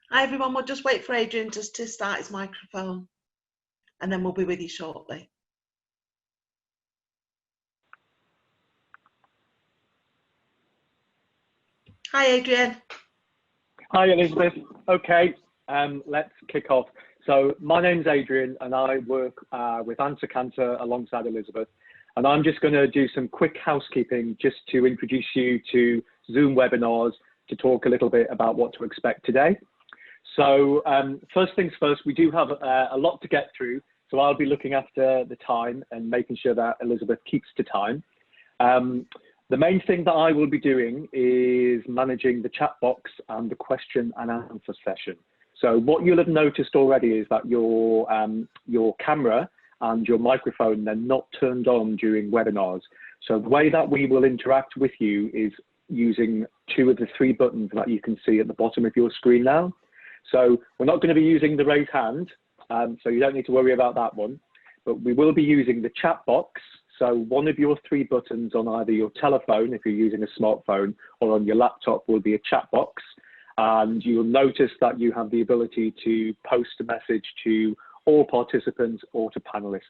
Hi everyone, we'll just wait for Adrian just to start his microphone and then we'll be with you shortly. Hi Adrian. Hi Elizabeth. Okay, let's kick off. So my name's Adrian and I work with Answer Cancer alongside Elizabeth. And I'm just going to do some quick housekeeping just to introduce you to Zoom webinars to talk a little bit about what to expect today. So first things first, we do have a lot to get through. So I'll be looking after the time and making sure that Elizabeth keeps to time. The main thing that I will be doing is managing the chat box and the question and answer session. So what you'll have noticed already is that your camera and your microphone, they're not turned on during webinars. So the way that we will interact with you is using 2 of the 3 buttons that you can see at the bottom of your screen now. So we're not going to be using the raise hand, so you don't need to worry about that one, but we will be using the chat box. So one of your 3 buttons on either your telephone, if you're using a smartphone, or on your laptop will be a chat box. And you'll notice that you have the ability to post a message to all participants or to panelists.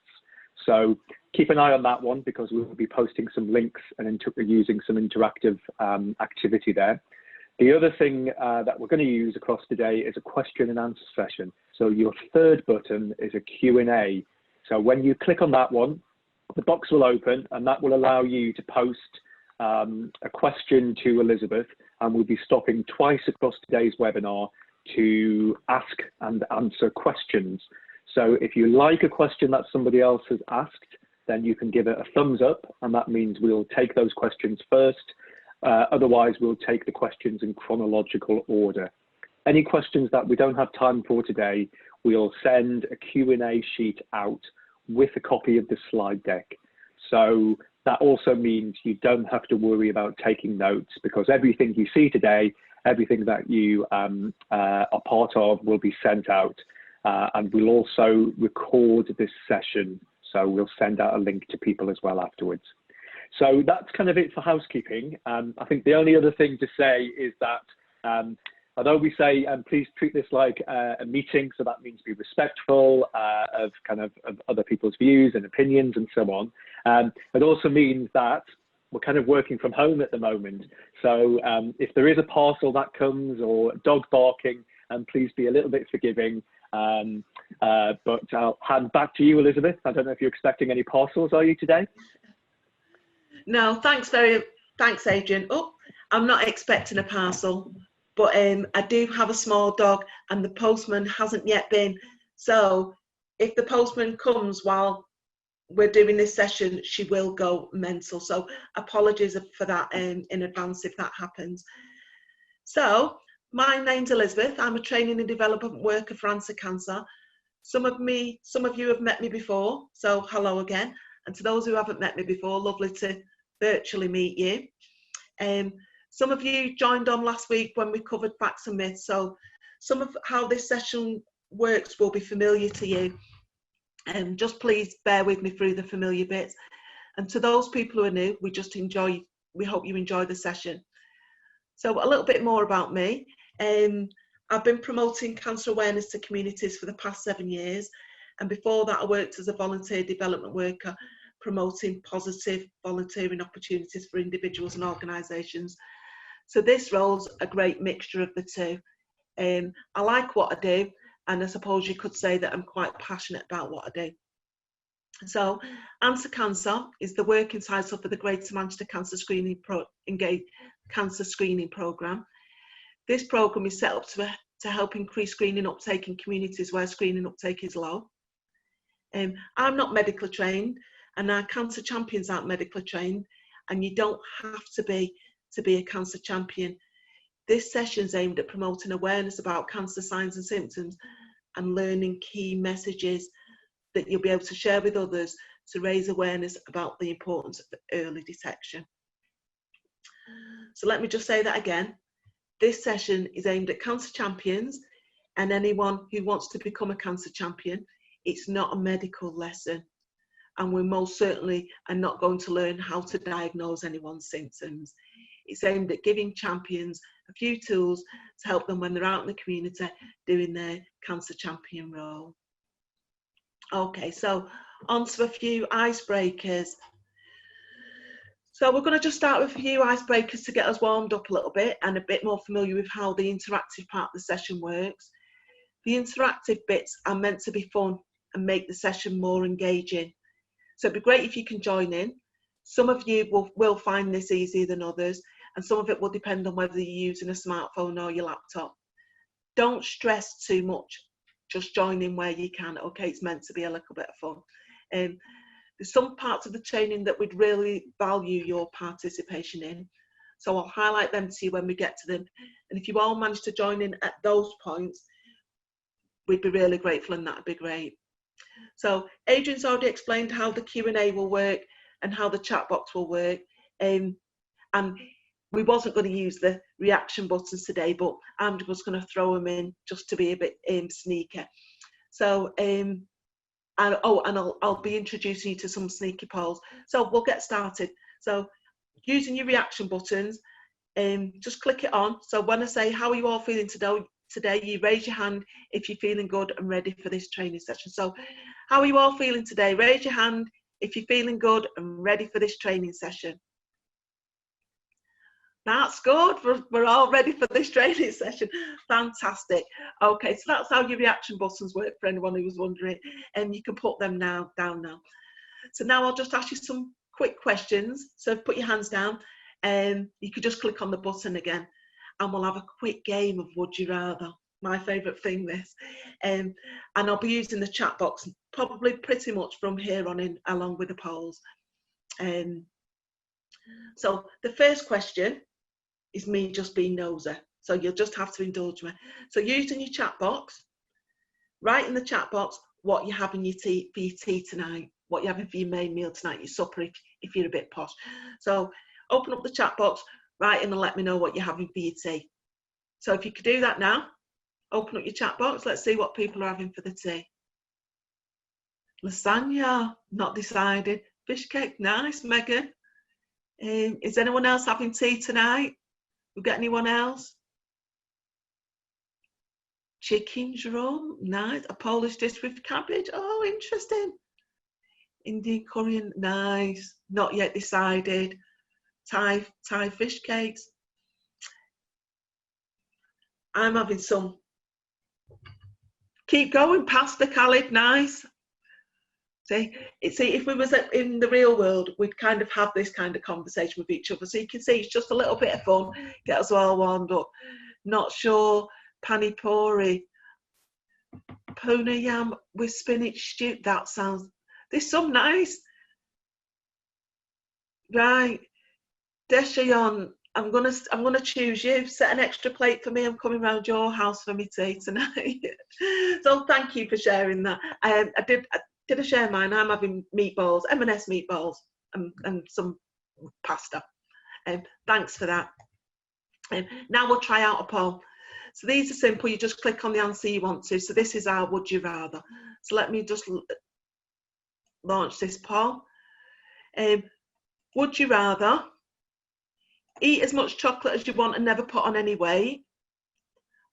So keep an eye on that one because we'll be posting some links and using some interactive activity there. The other thing that we're going to use across today is a question and answer session. So your 3rd button is a Q&A. So when you click on that one, the box will open and that will allow you to post a question to Elizabeth, and we'll be stopping twice across today's webinar to ask and answer questions. So if you like a question that somebody else has asked, then you can give it a thumbs up, and that means we'll take those questions first. Otherwise, we'll take the questions in chronological order. Any questions that we don't have time for today, we'll send a Q&A sheet out with a copy of the slide deck. So that also means you don't have to worry about taking notes, because everything you see today, everything that you are part of will be sent out. And we'll also record this session. So we'll send out a link to people as well afterwards. So that's kind of it for housekeeping. I think the only other thing to say is that although we say, please treat this like a meeting, so that means be respectful of other people's views and opinions and so on. It also means that we're kind of working from home at the moment. So if there is a parcel that comes or dog barking, please be a little bit forgiving. But I'll hand back to you, Elizabeth. I don't know if you're expecting any parcels, are you today? No, thanks Adrian. Oh, I'm not expecting a parcel, but I do have a small dog and the postman hasn't yet been. So if the postman comes while we're doing this session, she will go mental. So apologies for that in advance if that happens. So my name's Elizabeth. I'm a training and development worker for Answer Cancer. Some of you have met me before, so hello again. And to those who haven't met me before, lovely to virtually meet you. Some of you joined on last week when we covered facts and myths, so some of how this session works will be familiar to you. Just please bear with me through the familiar bits. And to those people who are new, we hope you enjoy the session. So a little bit more about me. I've been promoting cancer awareness to communities for the past 7 years. And before that, I worked as a volunteer development worker, promoting positive volunteering opportunities for individuals and organisations. So this role's a great mixture of the two. I like what I do, and I suppose you could say that I'm quite passionate about what I do. So Answer Cancer is the working title for the Greater Manchester Cancer Screening Programme. This programme is set up to help increase screening uptake in communities where screening uptake is low. I'm not medically trained, and our cancer champions aren't medically trained, and you don't have to be a cancer champion. This session is aimed at promoting awareness about cancer signs and symptoms and learning key messages that you'll be able to share with others to raise awareness about the importance of early detection. So let me just say that again. This session is aimed at cancer champions and anyone who wants to become a cancer champion. It's not a medical lesson, and we most certainly are not going to learn how to diagnose anyone's symptoms. It's aimed at giving champions a few tools to help them when they're out in the community doing their cancer champion role. Okay, so on to a few icebreakers. So we're going to just start with a few icebreakers to get us warmed up a little bit and a bit more familiar with how the interactive part of the session works. The interactive bits are meant to be fun and make the session more engaging. So it'd be great if you can join in. Some of you will find this easier than others, and some of it will depend on whether you're using a smartphone or your laptop. Don't stress too much. Just join in where you can. Okay, it's meant to be a little bit of fun. There's some parts of the training that we'd really value your participation in. So I'll highlight them to you when we get to them. And if you all manage to join in at those points, we'd be really grateful, and that'd be great. So Adrian's already explained how the Q&A will work and how the chat box will work. And we wasn't going to use the reaction buttons today, but I'm just going to throw them in just to be a bit sneaky. So, I'll be introducing you to some sneaky polls. So we'll get started. So using your reaction buttons, just click it on. So when I say, how are you all feeling today, you raise your hand if you're feeling good and ready for this training session. So how are you all feeling today? Raise your hand if you're feeling good and ready for this training session. That's good. We're all ready for this training session. Fantastic. Okay, so that's how your reaction buttons work for anyone who was wondering, and you can put them down now. So now I'll just ask you some quick questions. So put your hands down, and you could just click on the button again, and we'll have a quick game of Would You Rather. My favourite thing, this. And I'll be using the chat box probably pretty much from here on in, along with the polls. So the first question is me just being nosy. So you'll just have to indulge me. So using your chat box, write in the chat box what you're having for your tea tonight, what you're having for your main meal tonight, your supper if you're a bit posh. So open up the chat box, write in and let me know what you're having for your tea. So if you could do that now, open up your chat box. Let's see what people are having for the tea. Lasagna, not decided. Fish cake, nice, Megan. Is anyone else having tea tonight? We got anyone else? Chicken drum, nice. A Polish dish with cabbage, oh, interesting. Indian curry, nice. Not yet decided. Thai fish cakes. I'm having some. Keep going, pasta, Khalid, nice. See, if we was in the real world, we'd kind of have this kind of conversation with each other. So you can see it's just a little bit of fun, get us all warmed up. Not sure, pani puri, puna yam with spinach stew. That sounds. There's some nice. Right, Deshayon, I'm gonna choose you. Set an extra plate for me. I'm coming round your house for me tea tonight. So thank you for sharing that. Did I share mine? I'm having meatballs, M&S meatballs, and some pasta. Thanks for that. Now we'll try out a poll. So these are simple. You just click on the answer you want to. So this is our Would You Rather. So let me just launch this poll. Would you rather eat as much chocolate as you want and never put on any weight,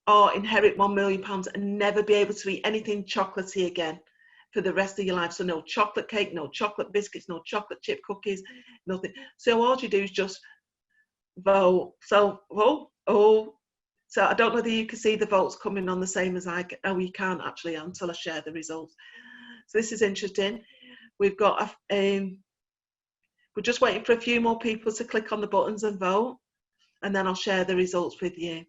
or inherit £1 million and never be able to eat anything chocolatey again for the rest of your life? So no chocolate cake, no chocolate biscuits, no chocolate chip cookies, nothing. So all you do is just vote. So so I don't know whether you can see the votes coming on the same as I can. Oh, you can't actually until I share the results. So this is interesting. We've got we're just waiting for a few more people to click on the buttons and vote, and then I'll share the results with you.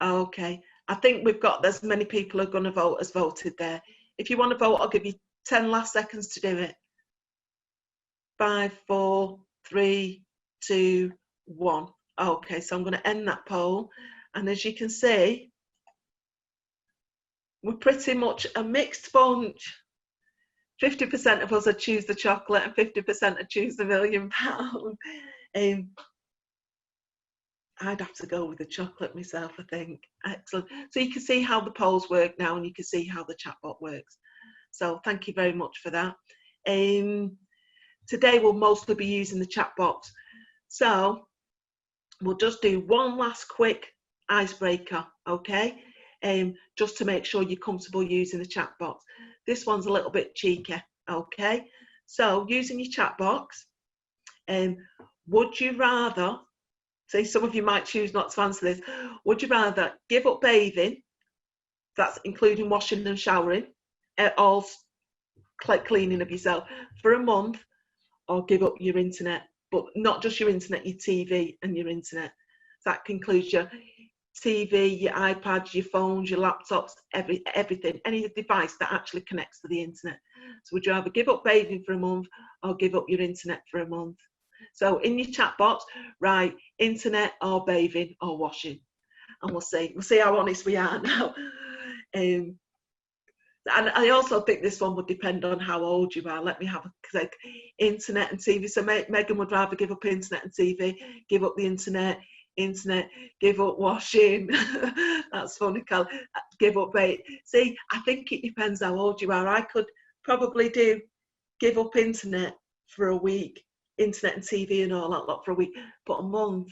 Okay, I think we've got as many people who are going to vote as voted there. If you want to vote, I'll give you 10 last seconds to do it. 5, 4, 3, 2, 1. Okay, so I'm going to end that poll, and as you can see, we're pretty much a mixed bunch. 50% of us would choose the chocolate and 50% would choose the £1 million. I'd have to go with the chocolate myself, I think. Excellent. So you can see how the polls work now, and you can see how the chatbot works. So thank you very much for that. today we'll mostly be using the chat box. So we'll just do one last quick icebreaker, okay? Just to make sure you're comfortable using the chat box. This one's a little bit cheeky, okay? So using your chat box, would you rather, say some of you might choose not to answer this, would you rather give up bathing, that's including washing and showering, all cleaning of yourself, for a month, or give up your internet, but not just your internet, your TV and your internet. That includes your TV, your iPads, your phones, your laptops, everything, any device that actually connects to the internet. So would you rather give up bathing for a month or give up your internet for a month? So in your chat box, write internet or bathing or washing, and we'll see how honest we are now. And I also think this one would depend on how old you are. Let me have a click. Internet and TV. So Megan would rather give up internet and TV, give up the internet, give up washing. That's funny, Cal. Give up bait. See, I think it depends how old you are. I could probably give up internet for a week, internet and TV and all that lot for a week, but a month,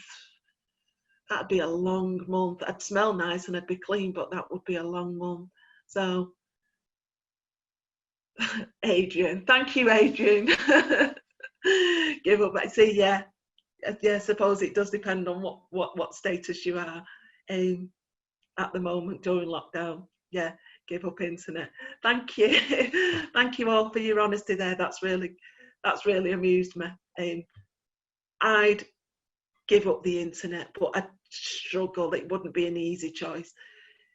that'd be a long month. I'd smell nice and I'd be clean, but that would be a long month. So Adrian, thank you, Adrian. Give up. See, yeah, I suppose it does depend on what status you are at the moment during lockdown. Yeah, give up internet. Thank you. Thank you all for your honesty there. That's really amused me. I'd give up the internet, but I'd struggle. It wouldn't be an easy choice.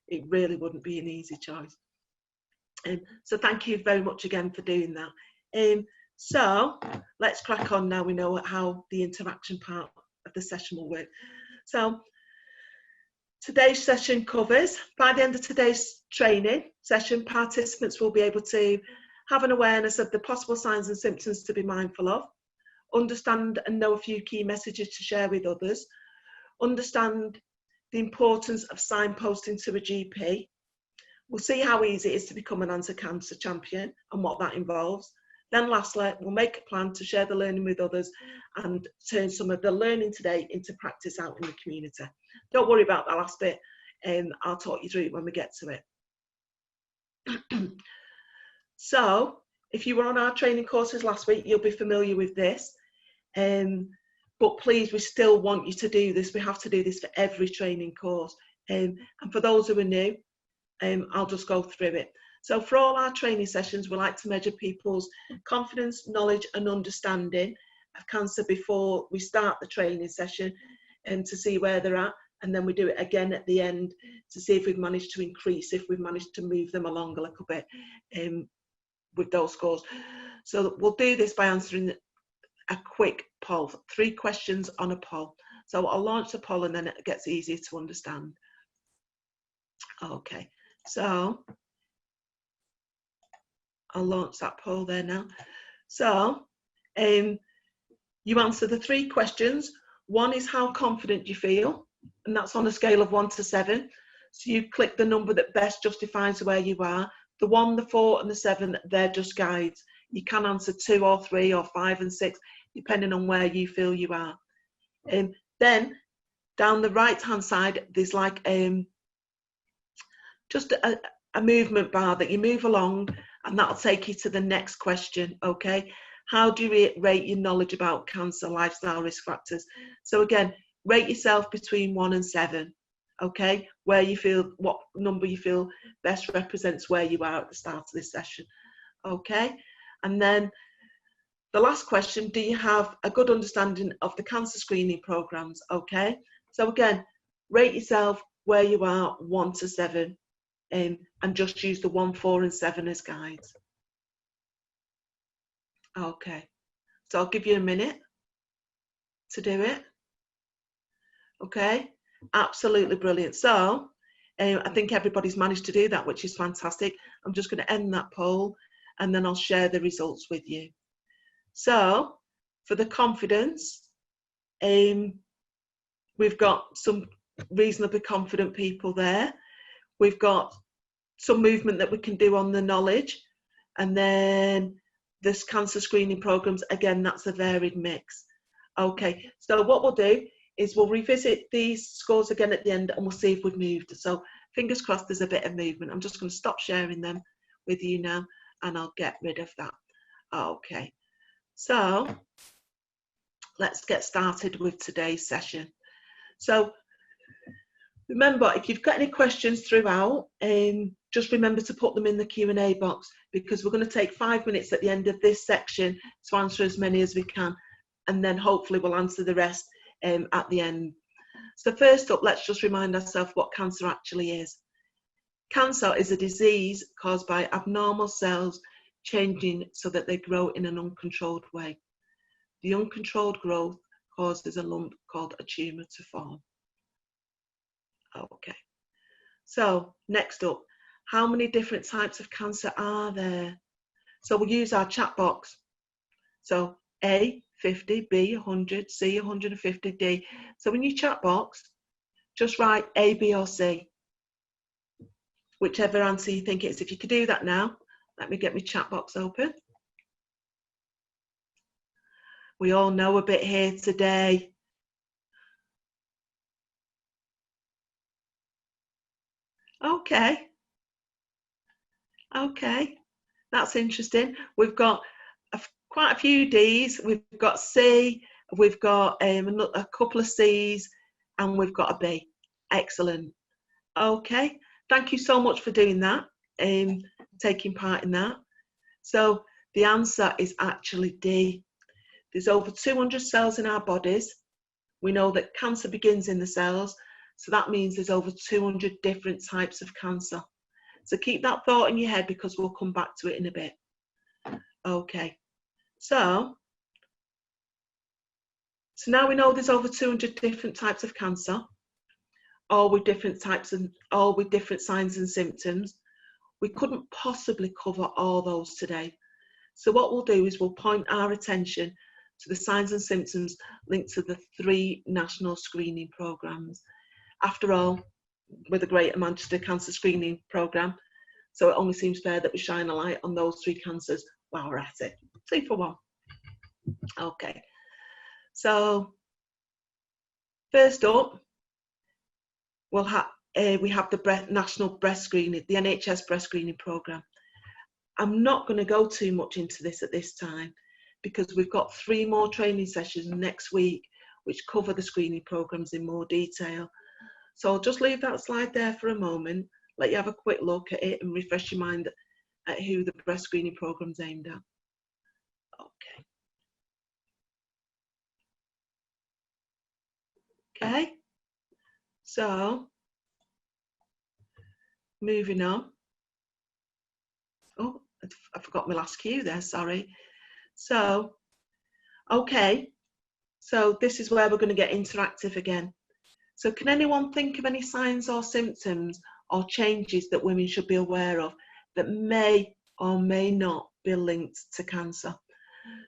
It really wouldn't be an easy choice. So thank you very much again for doing that. So let's crack on now. We know how the interaction part of the session will work. So today's session covers, by the end of today's training session, participants will be able to have an awareness of the possible signs and symptoms to be mindful of, understand and know a few key messages to share with others, understand the importance of signposting to a GP. We'll see how easy it is to become an anti-cancer champion and what that involves. Then lastly, we'll make a plan to share the learning with others and turn some of the learning today into practice out in the community. Don't worry about that last bit, I'll talk you through it when we get to it. So, if you were on our training courses last week, you'll be familiar with this. But please, we still want you to do this. We have to do this for every training course. And for those who are new, I'll just go through it. So for all our training sessions, we like to measure people's confidence, knowledge and understanding of cancer before we start the training session, and to see where they're at. And then we do it again at the end to see if we've managed to increase, if we've managed to move them along a little bit with those scores. So we'll do this by answering a quick poll, 3 questions on a poll. So I'll launch the poll and then it gets easier to understand. Okay, so I'll launch that poll there now. So you answer the 3 questions. 1 is how confident you feel, and that's on a scale of 1 to 7. So you click the number that best justifies where you are. The 1, the 4 and the 7, they're just guides. You can answer 2 or 3 or 5 and 6, depending on where you feel you are. Then down the right hand side, there's like just a movement bar that you move along, and that'll take you to the next question. Okay, how do you rate your knowledge about cancer, lifestyle, risk factors? So again, rate yourself between 1 and 7. Okay, where you feel, what number you feel best represents where you are at the start of this session. Okay, and then the last question, do you have a good understanding of the cancer screening programs? Okay, so again, rate yourself where you are, 1 to 7, and just use the 1, 4 and 7 as guides. Okay, so I'll give you a minute to do it. Okay, absolutely brilliant. So I think everybody's managed to do that, which is fantastic. I'm just going to end that poll and then I'll share the results with you. So for the confidence, we've got some reasonably confident people there. We've got some movement that we can do on the knowledge, and then this cancer screening programs, again, that's a varied mix. Okay, so what we'll do is we'll revisit these scores again at the end and we'll see if we've moved. So fingers crossed there's a bit of movement. I'm just going to stop sharing them with you now and I'll get rid of that. Okay, so let's get started with today's session. So remember, if you've got any questions throughout, just remember to put them in the Q&A box, because we're going to take 5 minutes at the end of this section to answer as many as we can, and then hopefully we'll answer the rest at the end. So first up, let's just remind ourselves what cancer actually is. Cancer is a disease caused by abnormal cells changing so that they grow in an uncontrolled way. The uncontrolled growth causes a lump called a tumour to form. Okay, so next up, how many different types of cancer are there? So we'll use our chat box. So A, 50, B, 100, C, 150, D. So in your chat box, just write A, B or C, whichever answer you think it is. If you could do that now, let me get my chat box open. We all know a bit here today. Okay. Okay, that's interesting. We've got quite a few D's. We've got C, we've got a couple of C's, and we've got a B. Excellent. Okay, thank you so much for doing that, taking part in that. So the answer is actually D. There's over 200 cells in our bodies. We know that cancer begins in the cells, so that means there's over 200 different types of cancer. So keep that thought in your head, because we'll come back to it in a bit. Okay, so now we know there's over 200 different types of cancer, all with different signs and symptoms. We couldn't possibly cover all those today. So what we'll do is we'll point our attention to the signs and symptoms linked to the 3 national screening programs. After all, with the Greater Manchester Cancer Screening Programme, so it only seems fair that we shine a light on those 3 cancers while we're at it. 2 for 1. Okay, so first up, we have the national breast screening, the NHS breast screening programme. I'm not going to go too much into this at this time, because we've got 3 more training sessions next week which cover the screening programmes in more detail. So I'll just leave that slide there for a moment, let you have a quick look at it and refresh your mind at who the breast screening programme's aimed at. Okay, so moving on. Oh, I forgot my last cue there, sorry. So, okay, so this is where we're going to get interactive again. So can anyone think of any signs or symptoms or changes that women should be aware of that may or may not be linked to cancer?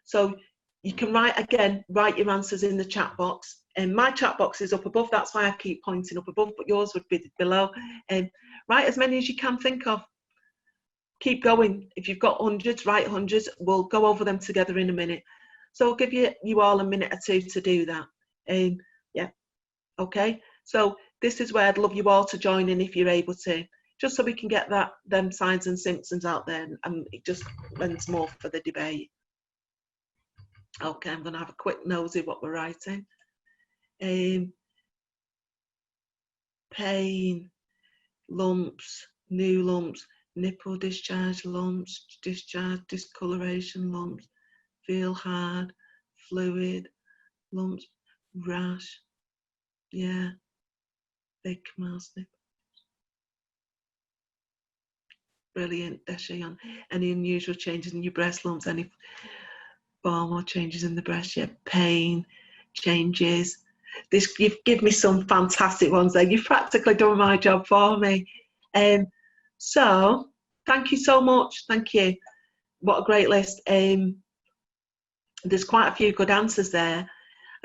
So you can write your answers in the chat box. And my chat box is up above, that's why I keep pointing up above, but yours would be below. And write as many as you can think of. Keep going. If you've got hundreds, write hundreds. We'll go over them together in a minute. So I'll give you all a minute or 2 to do that. Yeah, okay. So this is where I'd love you all to join in if you're able to, just so we can get them signs and symptoms out there, and it just lends more for the debate. Okay, I'm going to have a quick nosy what we're writing. Pain, lumps, new lumps, nipple discharge lumps, discharge, discoloration lumps, feel hard, fluid, lumps, rash, yeah, big mouse nipple. Brilliant, Deshayon. Any unusual changes in your breast lumps, any form or changes in the breast, yeah, pain, changes. You've given me some fantastic ones there. You've practically done my job for me. So thank you so much. Thank you. What a great list. There's quite a few good answers there.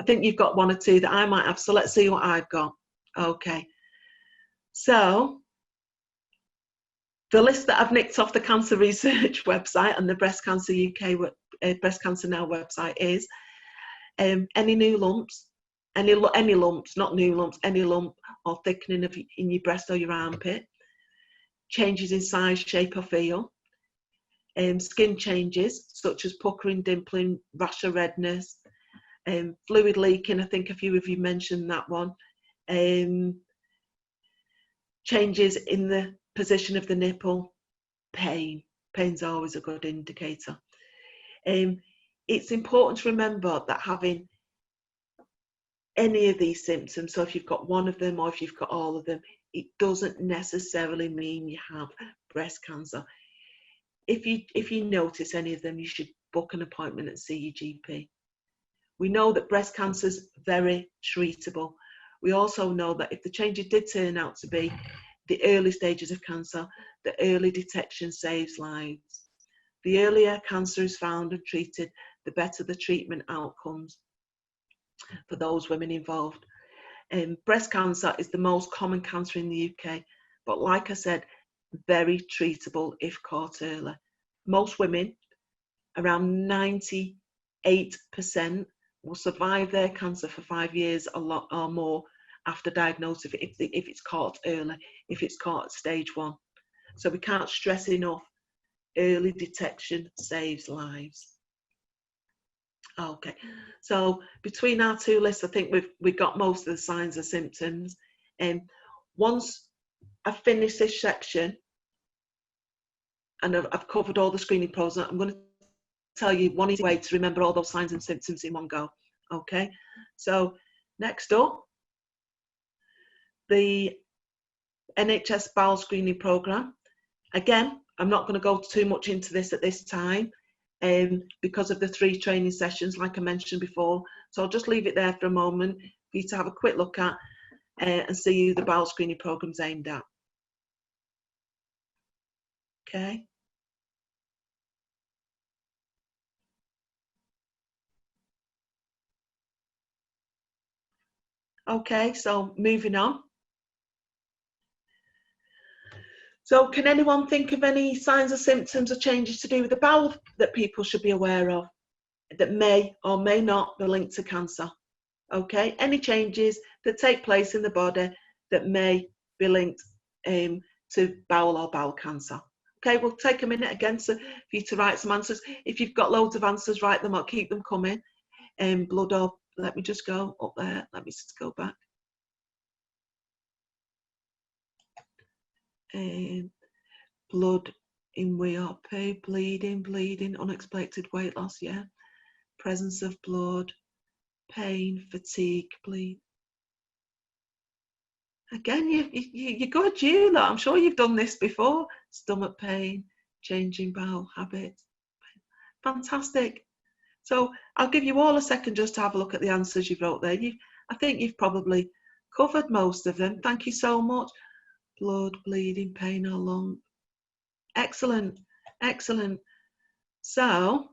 I think you've got 1 or 2 that I might have. So let's see what I've got. Okay. So The list that I've nicked off the Cancer Research website and the Breast Cancer UK, Breast Cancer Now website is any new lumps, any lumps, not new lumps, any lump or thickening in your breast or your armpit, changes in size, shape or feel, skin changes such as puckering, dimpling, rash or redness, fluid leaking, I think a few of you mentioned that one, changes in the position of the nipple, pain's always a good indicator. It's important to remember that having any of these symptoms, so if you've got one of them or if you've got all of them, it doesn't necessarily mean you have breast cancer. If you notice any of them, you should book an appointment and see your GP. We know that breast cancer is very treatable. We also know that if the changes did turn out to be the early stages of cancer, the early detection saves lives. The earlier cancer is found and treated, the better the treatment outcomes for those women involved. Breast cancer is the most common cancer in the UK, but like I said, very treatable if caught early. Most women, around 98%, will survive their cancer for 5 years or more after diagnosis if it's caught early, if it's caught at stage 1. So we can't stress enough, early detection saves lives. Okay, so between our two lists, I think we've got most of the signs and symptoms. And once I've finished this section and I've covered all the screening pros, I'm going to tell you one easy way to remember all those signs and symptoms in one go. Okay, so next up, the NHS bowel screening programme. Again, I'm not going to go too much into this at this time because of the 3 training sessions, like I mentioned before. So I'll just leave it there for a moment for you to have a quick look at and see who the bowel screening programme's aimed at. Okay. Okay, so moving on. So can anyone think of any signs or symptoms or changes to do with the bowel that people should be aware of that may or may not be linked to cancer? Okay, any changes that take place in the body that may be linked to bowel or bowel cancer? Okay, we'll take a minute again for you to write some answers. If you've got loads of answers, write them up, keep them coming. Blood or, let me just go up there, let me just go back. Blood in wee or poo, bleeding, unexpected weight loss, yeah. Presence of blood, pain, fatigue, bleed. Again, you're good, you lot. I'm sure you've done this before. Stomach pain, changing bowel habits. Fantastic. So I'll give you all a second just to have a look at the answers you wrote there. I think you've probably covered most of them. Thank you so much. Blood, bleeding, pain or lump. Excellent, excellent. So,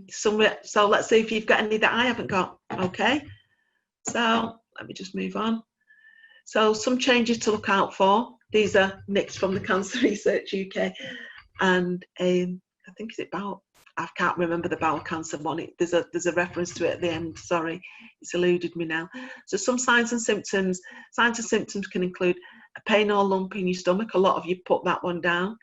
so let's see if you've got any that I haven't got. Okay. So let me just move on. So some changes to look out for. These are nicked from the Cancer Research UK, and I think is it bowel. I can't remember the bowel cancer one. There's a reference to it at the end. Sorry, it's eluded me now. So some signs and symptoms. Signs and symptoms can include a pain or lump in your stomach. A lot of you put that one down.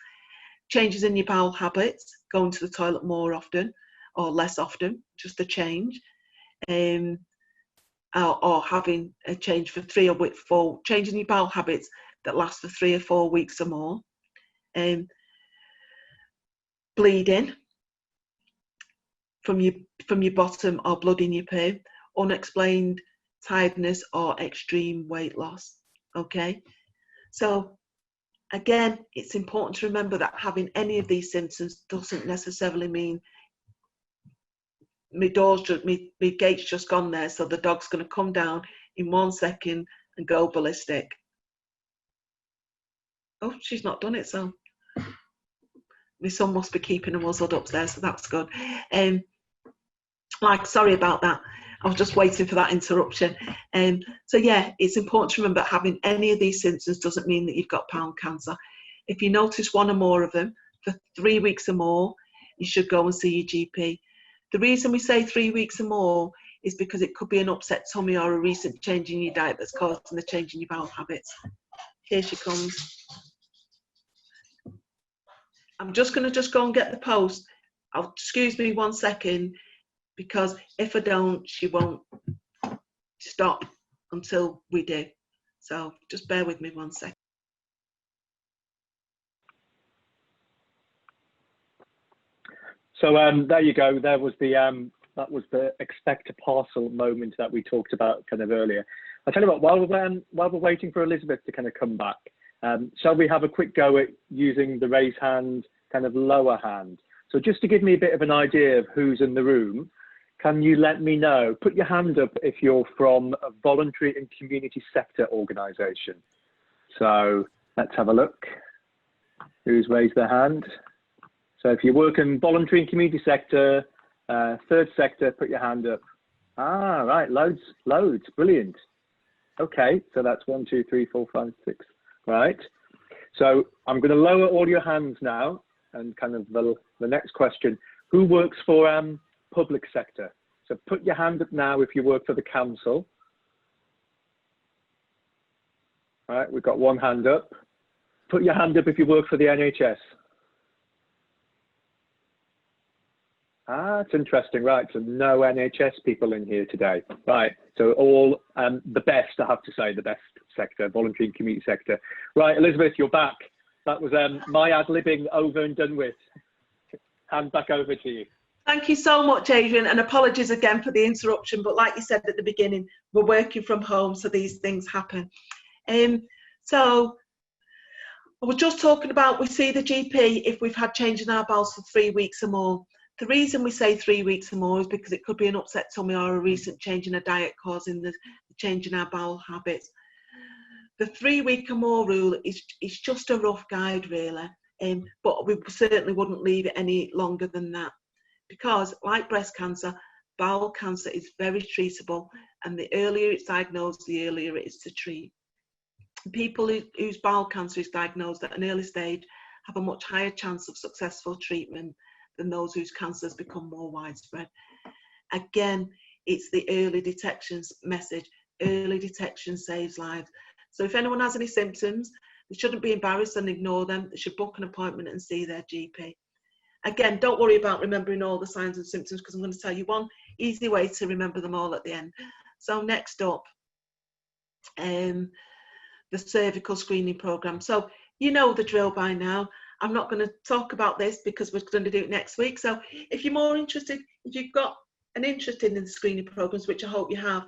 Changes in your bowel habits, going to the toilet more often or less often, just a change. Or having a change for 3 or 4, changing your bowel habits that last for 3 or 4 weeks or more. Bleeding from your bottom or blood in your poo, unexplained tiredness or extreme weight loss. Okay, so again, it's important to remember that having any of these symptoms doesn't necessarily mean my gate's just gone there, so the dog's going to come down in 1 second and go ballistic. Oh, she's not done it, so my son must be keeping her muzzled upstairs, so that's good. Sorry about that. I was just waiting for that interruption. So yeah, it's important to remember having any of these symptoms doesn't mean that you've got bowel cancer. If you notice one or more of them for 3 weeks or more, you should go and see your GP. The reason we say 3 weeks or more is because it could be an upset tummy or a recent change in your diet that's causing the change in your bowel habits. Here she comes. I'm just going to go and get the post. Excuse me 1 second, because if I don't, she won't stop until we do. So just bear with me 1 second. So there you go. There was the that was the expect a parcel moment that we talked about kind of earlier. I'll tell you what, while we're waiting for Elizabeth to kind of come back, shall we have a quick go at using the raise hand, kind of lower hand? So just to give me a bit of an idea of who's in the room, can you let me know, put your hand up if you're from a voluntary and community sector organisation. So let's have a look. Who's raised their hand? So if you work in voluntary and community sector, third sector, put your hand up. Ah, right, loads, brilliant. Okay, so that's 1, 2, 3, 4, 5, 6, right. So I'm going to lower all your hands now, and kind of the next question, who works for public sector? So put your hand up now if you work for the council. All right, we've got one hand up. Put your hand up if you work for the NHS. Ah, it's interesting, right? So no NHS people in here today, right? So all the best, I have to say, the best sector, voluntary and community sector. Right, Elizabeth, you're back. That was my ad-libbing over and done with. Hand back over to you. Thank you so much, Adrian, and apologies again for the interruption, but like you said at the beginning, we're working from home, so these things happen. So I was just talking about, we see the GP if we've had change in our bowels for 3 weeks or more. The reason we say 3 weeks or more is because it could be an upset tummy or a recent change in a diet causing the change in our bowel habits. The 3 week or more rule is just a rough guide, really, but we certainly wouldn't leave it any longer than that, because like breast cancer, bowel cancer is very treatable, and the earlier it's diagnosed, the earlier it is to treat. People whose bowel cancer is diagnosed at an early stage have a much higher chance of successful treatment than those whose cancers become more widespread. Again, it's the early detection message. Early detection saves lives. So if anyone has any symptoms, they shouldn't be embarrassed and ignore them. They should book an appointment and see their GP. Again, don't worry about remembering all the signs and symptoms, because I'm going to tell you one easy way to remember them all at the end. So next up, the cervical screening program. So you know the drill by now. I'm not going to talk about this because we're going to do it next week. So if you're more interested, if you've got an interest in the screening programs, which I hope you have,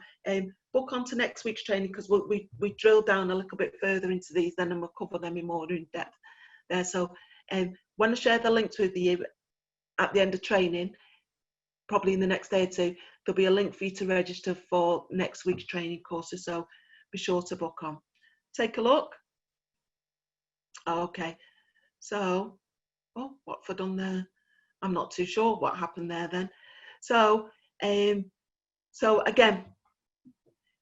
book on to next week's training, because we drill down a little bit further into these then, and we'll cover them in more in depth there. So when I share the links with you at the end of training, probably in the next day or two, there'll be a link for you to register for next week's training courses. So be sure to book on. Take a look. Okay. So, oh, what have I done there? I'm not too sure what happened there then. So, so again,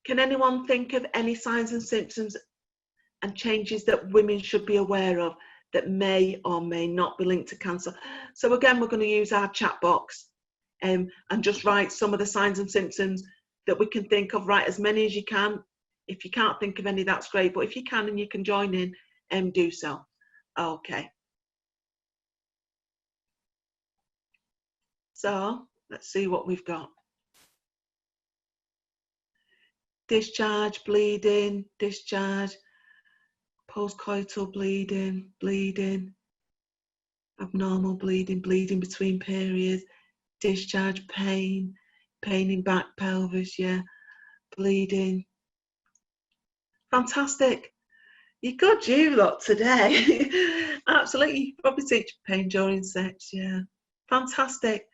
can anyone think of any signs and symptoms and changes that women should be aware of that may or may not be linked to cancer? So again, we're going to use our chat box and just write some of the signs and symptoms that we can think of. Write as many as you can. If you can't think of any, that's great. But if you can and you can join in, do so. Okay. So let's see what we've got. Discharge, bleeding, discharge, postcoital bleeding, bleeding, abnormal bleeding, bleeding between periods, discharge, pain, pain in back, pelvis, yeah, bleeding. Fantastic. You're good, you lot, today. Absolutely. You probably teach pain during sex, yeah. Fantastic.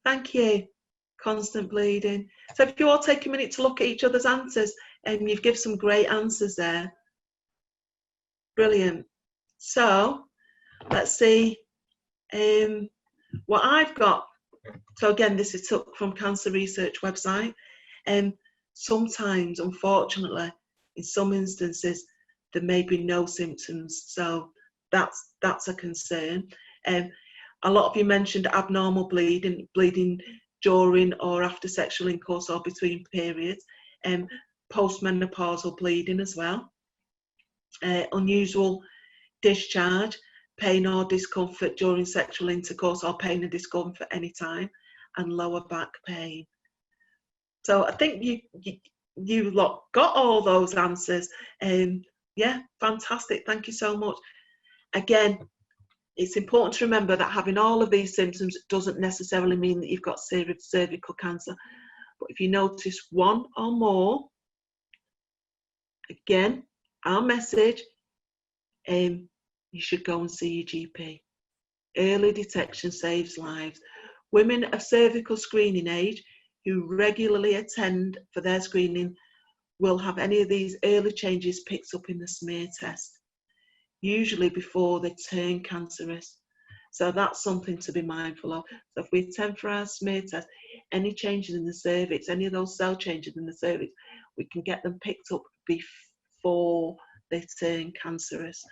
Thank you. Constant bleeding. So if you all take a minute to look at each other's answers, and you've given some great answers there. Brilliant. So let's see what I've got. So again, this is took from Cancer Research website. Sometimes, unfortunately, in some instances, there may be no symptoms, so that's a concern. A lot of you mentioned abnormal bleeding during or after sexual intercourse or between periods, postmenopausal bleeding as well, unusual discharge, pain or discomfort during sexual intercourse or pain and discomfort anytime, and lower back pain. So I think you lot got all those answers. Yeah, fantastic. Thank you so much. Again, it's important to remember that having all of these symptoms doesn't necessarily mean that you've got cervical cancer. But if you notice one or more, again, our message, you should go and see your GP. Early detection saves lives. Women of cervical screening age who regularly attend for their screening will have any of these early changes picked up in the smear test, usually before they turn cancerous. So that's something to be mindful of. So if we attend for our smear test, any changes in the cervix, any of those cell changes in the cervix, we can get them picked up before they turn cancerous.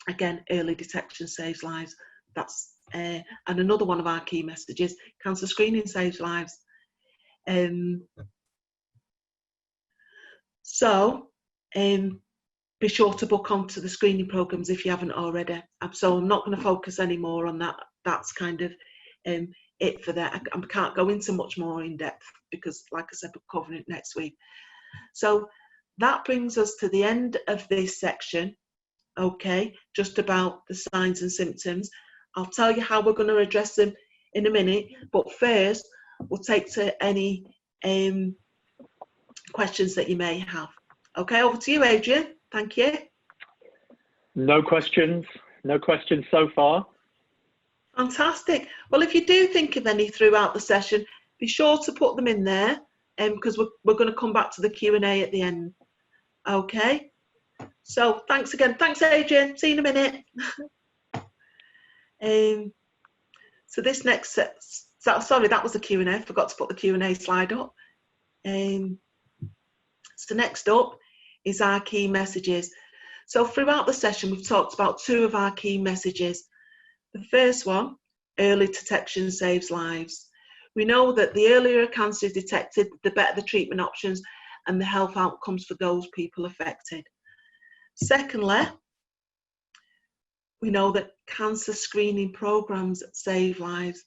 Again, early detection saves lives. That's and another one of our key messages: cancer screening saves lives. So be sure to book onto the screening programs if you haven't already. So I'm not going to focus any more on that. That's kind of it for that. I can't go into much more in depth because, like I said, we're covering it next week. So that brings us to the end of this section. Okay, just about the signs and symptoms. I'll tell you how we're going to address them in a minute, but first we'll take to any questions that you may have. Okay, over to you, Adrian. Thank you. No questions so far. Fantastic. Well, if you do think of any throughout the session, be sure to put them in there, because we're going to come back to the Q&A at the end. Okay. So thanks again. Thanks, Adrian. See you in a minute. So this next set, sorry, that was the Q&A. I forgot to put the Q&A slide up. So next up is our key messages. So throughout the session, we've talked about two of our key messages. The first one, early detection saves lives. We know that the earlier a cancer is detected, the better the treatment options and the health outcomes for those people affected. Secondly, we know that cancer screening programs save lives.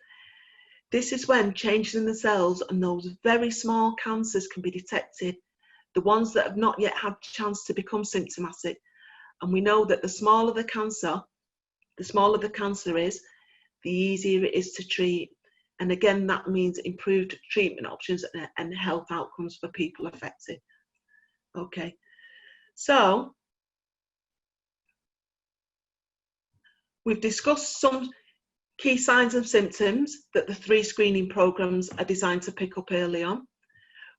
This is when changes in the cells and those very small cancers can be detected, the ones that have not yet had a chance to become symptomatic. And we know that the smaller the cancer is, the easier it is to treat. And again, that means improved treatment options and health outcomes for people affected. Okay, so we've discussed some key signs and symptoms that the 3 screening programs are designed to pick up early on.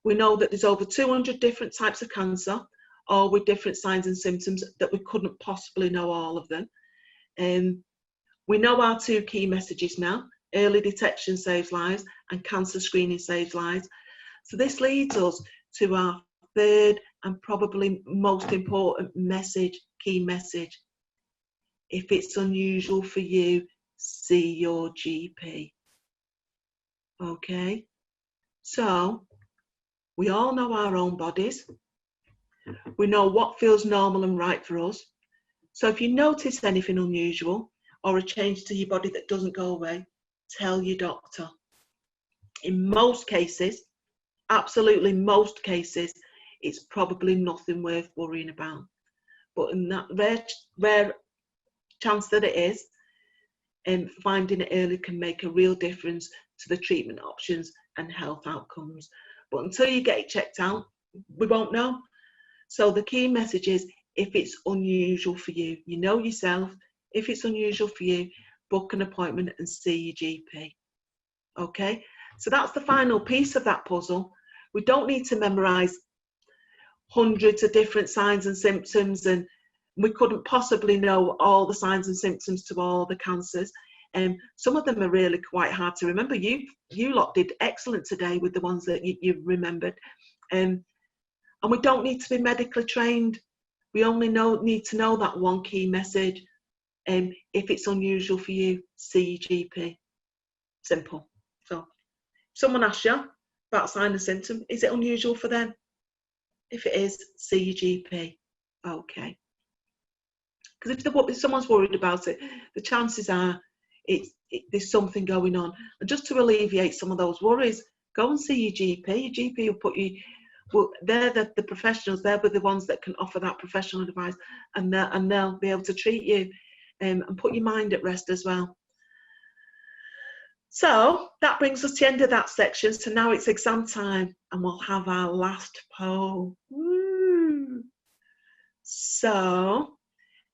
We know that there's over 200 different types of cancer, all with different signs and symptoms that we couldn't possibly know all of them. We know our 2 key messages now: early detection saves lives and cancer screening saves lives. So this leads us to our 3rd and probably most important message, key message. If it's unusual for you, see your GP. Okay, so we all know our own bodies. We know what feels normal and right for us. So if you notice anything unusual or a change to your body that doesn't go away, tell your doctor. In most cases, absolutely most cases, it's probably nothing worth worrying about. But in that rare chance that it is, finding it early can make a real difference to the treatment options and health outcomes. But until you get it checked out, we won't know. So the key message is, if it's unusual for you, you know yourself. If it's unusual for you, book an appointment and see your GP. Okay, so that's the final piece of that puzzle. We don't need to memorize hundreds of different signs and symptoms, and we couldn't possibly know all the signs and symptoms to all the cancers. Some of them are really quite hard to remember. You lot did excellent today with the ones that you remembered. And we don't need to be medically trained. We only need to know that one key message. If it's unusual for you, see your GP. Simple. So, if someone asks you about sign and symptom, is it unusual for them? If it is, see your GP. Okay. Because if someone's worried about it, the chances are there's something going on. And just to alleviate some of those worries, go and see your GP. Your GP will put you. Well, they're the professionals. They're the ones that can offer that professional advice, and they'll be able to treat you and put your mind at rest as well. So that brings us to the end of that section. So now it's exam time, and we'll have our last poll. Woo. So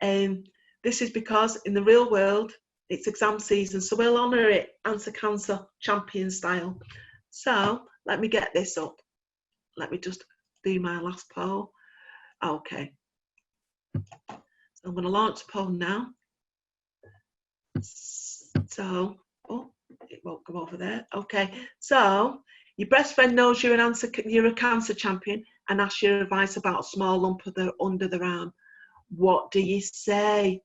this is because in the real world, it's exam season, so we'll honour it Answer Cancer champion style. So let me get this up. Let me just do my last poll. Okay. So I'm going to launch the poll now. So, oh, it won't go over there. Okay. So your best friend knows you're a cancer champion and asks your advice about a small lump under their arm. What do you say?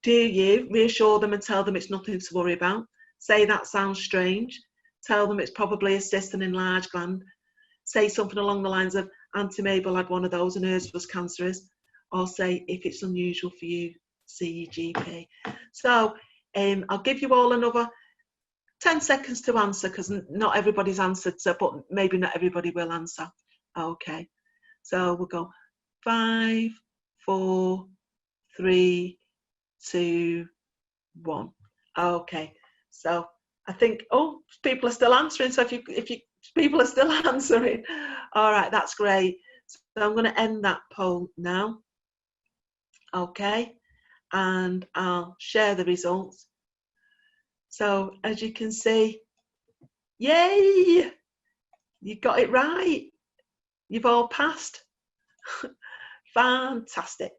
Do you reassure them and tell them it's nothing to worry about? Say that sounds strange. Tell them it's probably a cyst and enlarged gland. Say something along the lines of Auntie Mabel had one of those and hers was cancerous. Or say, if it's unusual for you, see your GP. So I'll give you all another 10 seconds to answer, because not everybody's answered, so, but maybe not everybody will answer. Okay. So we'll go 5, 4, 3, 2, 1. Okay. So I think, oh, people are still answering. So if people are still answering, all right, that's great. So I'm going to end that poll now. Okay, and I'll share the results. So as you can see, yay, you got it right. You've all passed. Fantastic.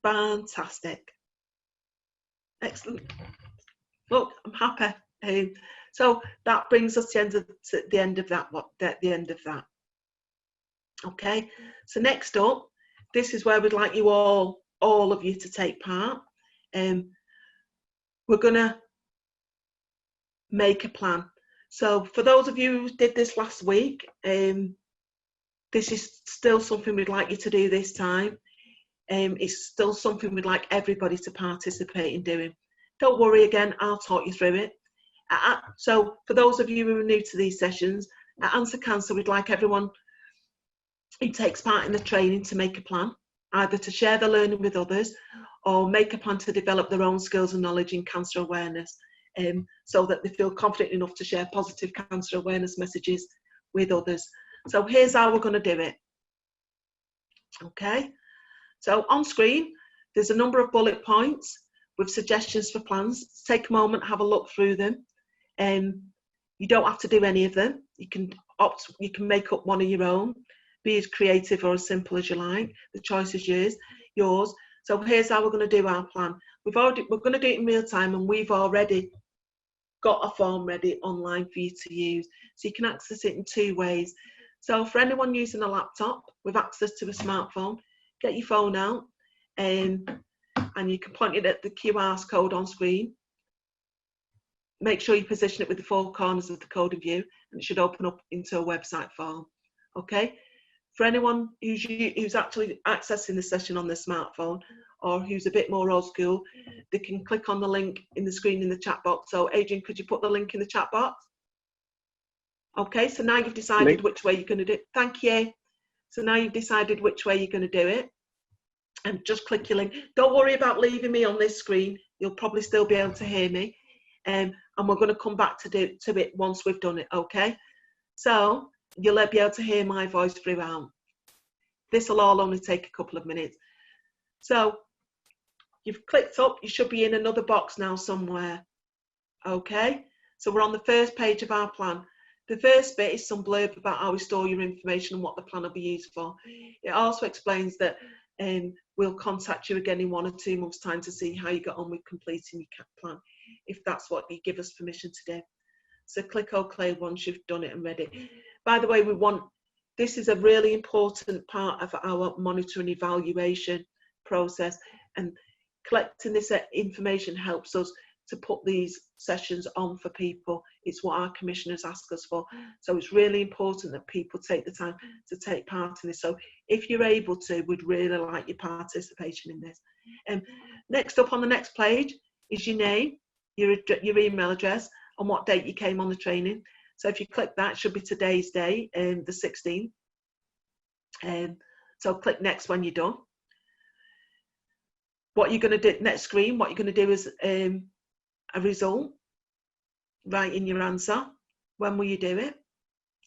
Fantastic. Excellent. Look, I'm happy. So that brings us to the end of that. Okay. So next up, this is where we'd like you all of you to take part. We're gonna make a plan. So for those of you who did this last week, this is still something we'd like you to do this time. It's still something we'd like everybody to participate in doing. Don't worry, again, I'll talk you through it. So for those of you who are new to these sessions, at Answer Cancer, we'd like everyone who takes part in the training to make a plan, either to share the learning with others or make a plan to develop their own skills and knowledge in cancer awareness, so that they feel confident enough to share positive cancer awareness messages with others. So here's how we're going to do it. Okay, so on screen, there's a number of bullet points with suggestions for plans. Take a moment, have a look through them. You don't have to do any of them. You can make up one of your own. Be as creative or as simple as you like. The choice is yours. So here's how we're going to do our plan. We're going to do it in real time, and we've already got a form ready online for you to use. So you can access it in 2 ways. So for anyone using a laptop with access to a smartphone, get your phone out and you can point it at the QR code on screen. Make sure you position it with the 4 corners of the code in view, and it should open up into a website form. Okay. For anyone who's actually accessing the session on their smartphone, or who's a bit more old school, they can click on the link in the screen in the chat box. So Adrian, could you put the link in the chat box? Okay, so now you've decided which way you're going to do it. Thank you. So now you've decided which way you're going to do it. And just click your link. Don't worry about leaving me on this screen. You'll probably still be able to hear me. And we're going to come back to it once we've done it, okay? So you'll be able to hear my voice throughout. This will all only take a couple of minutes. So you've clicked up, you should be in another box now somewhere. Okay, so we're on the first page of our plan. The first bit is some blurb about how we store your information and what the plan will be used for. It also explains that we'll contact you again in 1 or 2 months' time to see how you got on with completing your CAP plan, if that's what you give us permission to do. So click OK once you've done it and read it. By the way, this is a really important part of our monitoring evaluation process, and collecting this information helps us to put these sessions on for people. It's what our commissioners ask us for. So it's really important that people take the time to take part in this. So if you're able to, we'd really like your participation in this. Next up on the next page is your name, your email address, and what date you came on the training. So if you click that, it should be today's day, the 16th. So click next when you're done. What you're going to do, next screen, what you're going to do is a result, write in your answer. When will you do it?